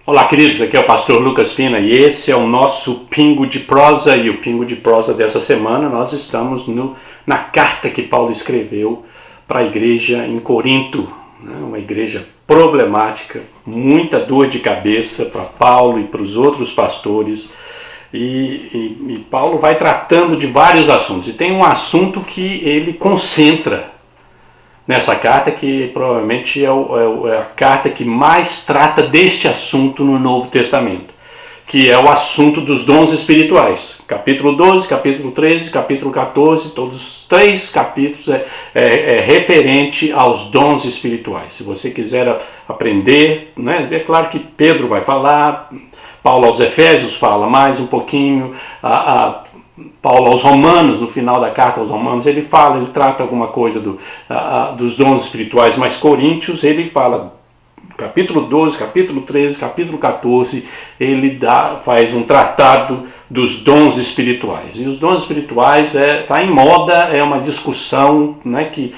Olá, queridos, aqui é o pastor Lucas Pina e esse é o nosso Pingo de Prosa. E o Pingo de Prosa dessa semana nós estamos na carta que Paulo escreveu para a igreja em Corinto, né? Uma igreja problemática, muita dor de cabeça para Paulo e para os outros pastores. E Paulo vai tratando de vários assuntos, e tem um assunto que ele concentra nessa carta, que provavelmente é a carta que mais trata deste assunto no Novo Testamento, que é o assunto dos dons espirituais. Capítulo 12, capítulo 13, capítulo 14, todos os 3 capítulos é referente aos dons espirituais. Se você quiser aprender, né, é claro que Pedro vai falar, Paulo aos Efésios fala mais um pouquinho, Paulo aos Romanos, no final da carta aos Romanos, ele trata alguma coisa dos dons espirituais, mas Coríntios, ele fala, capítulo 12, capítulo 13, capítulo 14, ele faz um tratado dos dons espirituais. E os dons espirituais está em moda, é uma discussão, né, que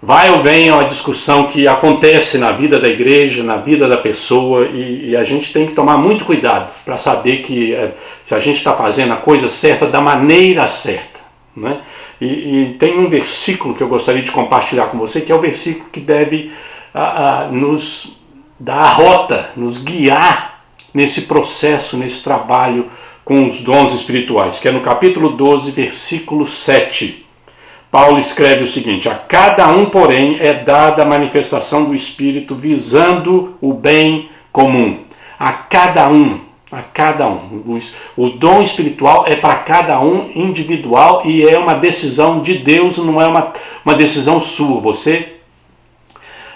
vai ou vem, é uma discussão que acontece na vida da igreja, na vida da pessoa, e a gente tem que tomar muito cuidado para saber que se a gente está fazendo a coisa certa da maneira certa, né? E tem um versículo que eu gostaria de compartilhar com você, que é o versículo que deve nos dar a rota, nos guiar nesse processo, nesse trabalho com os dons espirituais, que é no capítulo 12, versículo 7. Paulo escreve o seguinte: a cada um, porém, é dada a manifestação do Espírito visando o bem comum. A cada um. O dom espiritual é para cada um, individual, e é uma decisão de Deus, não é uma decisão sua. Você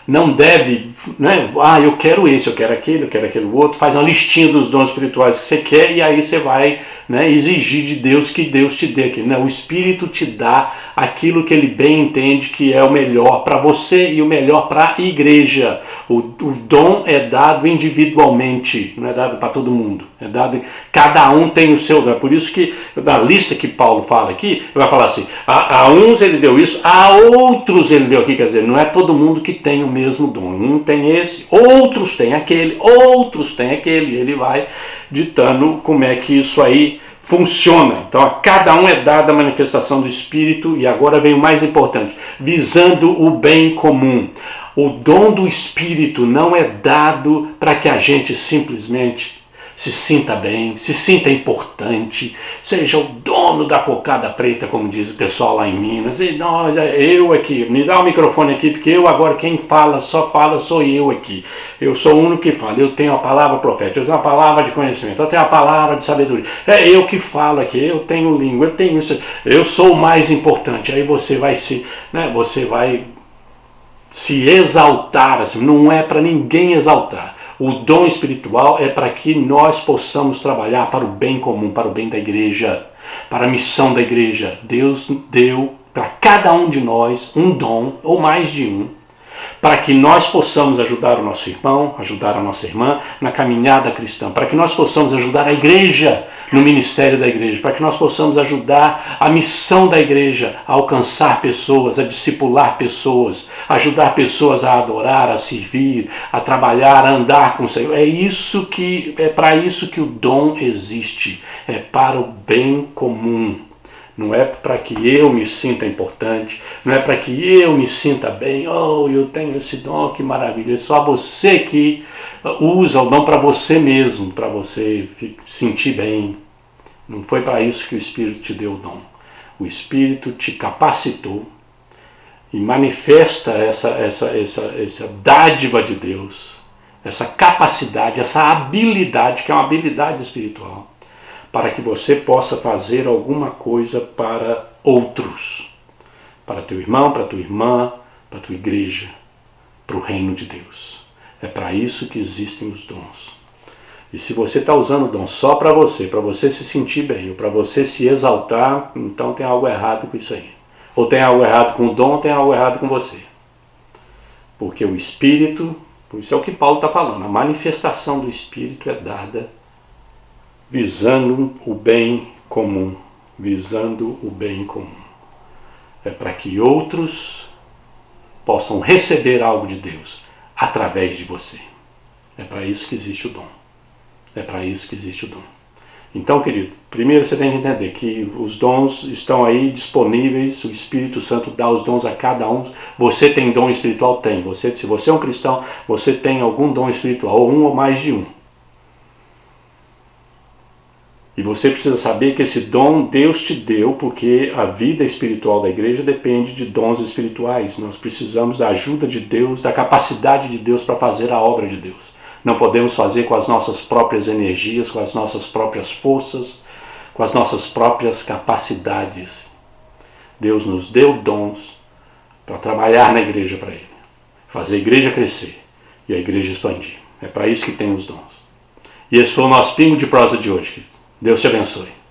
não deve, né? Eu quero esse, eu quero aquele outro. Faz uma listinha dos dons espirituais que você quer, e aí você vai, né, exigir de Deus que Deus te dê aquilo. O Espírito te dá aquilo que ele bem entende que é o melhor para você e o melhor para a igreja. O dom é dado individualmente, não é dado para todo mundo. É dado, cada um tem o seu dom. É por isso que na lista que Paulo fala aqui, ele vai falar assim: a uns ele deu isso, a outros ele deu aqui. Quer dizer, não é todo mundo que tem o mesmo dom. Um tem esse, outros têm aquele, outros têm aquele. Ele vai ditando como é que isso aí funciona. Então a cada um é dada a manifestação do Espírito, e agora vem o mais importante: visando o bem comum. O dom do Espírito não é dado para que a gente simplesmente se sinta bem, se sinta importante, seja o dono da cocada preta, como diz o pessoal lá em Minas. E nós, eu aqui, me dá o microfone aqui, porque eu agora quem fala sou eu aqui. Eu sou o único que fala, eu tenho a palavra profética, eu tenho a palavra de conhecimento, eu tenho a palavra de sabedoria. É eu que falo aqui, eu tenho língua, eu tenho isso, eu sou o mais importante. Aí você vai se exaltar, assim, não é para ninguém exaltar. O dom espiritual é para que nós possamos trabalhar para o bem comum, para o bem da igreja, para a missão da igreja. Deus deu para cada um de nós um dom, ou mais de um, para que nós possamos ajudar o nosso irmão, ajudar a nossa irmã na caminhada cristã, para que nós possamos ajudar a igreja no ministério da igreja, para que nós possamos ajudar a missão da igreja a alcançar pessoas, a discipular pessoas, ajudar pessoas a adorar, a servir, a trabalhar, a andar com o Senhor. É para isso que o dom existe, é para o bem comum. Não é para que eu me sinta importante, não é para que eu me sinta bem, eu tenho esse dom, que maravilha. É só você que usa o dom para você mesmo, para você sentir bem. Não foi para isso que o Espírito te deu o dom. O Espírito te capacitou e manifesta essa dádiva de Deus, essa capacidade, essa habilidade, que é uma habilidade espiritual, para que você possa fazer alguma coisa para outros, para teu irmão, para tua irmã, para tua igreja, para o reino de Deus. É para isso que existem os dons. E se você está usando o dom só para você se sentir bem, ou para você se exaltar, então tem algo errado com isso aí. Ou tem algo errado com o dom, ou tem algo errado com você. Porque o Espírito, isso é o que Paulo está falando, a manifestação do Espírito é dada visando o bem comum, visando o bem comum. É para que outros possam receber algo de Deus através de você. É para isso que existe o dom. É para isso que existe o dom. Então, querido, primeiro você tem que entender que os dons estão aí disponíveis, o Espírito Santo dá os dons a cada um. Você tem dom espiritual? Tem. Se você é um cristão, você tem algum dom espiritual, ou um ou mais de um. E você precisa saber que esse dom Deus te deu, porque a vida espiritual da igreja depende de dons espirituais. Nós precisamos da ajuda de Deus, da capacidade de Deus para fazer a obra de Deus. Não podemos fazer com as nossas próprias energias, com as nossas próprias forças, com as nossas próprias capacidades. Deus nos deu dons para trabalhar na igreja para Ele, fazer a igreja crescer e a igreja expandir. É para isso que tem os dons. E esse foi o nosso Pingo de Prosa de hoje, querido. Deus te abençoe.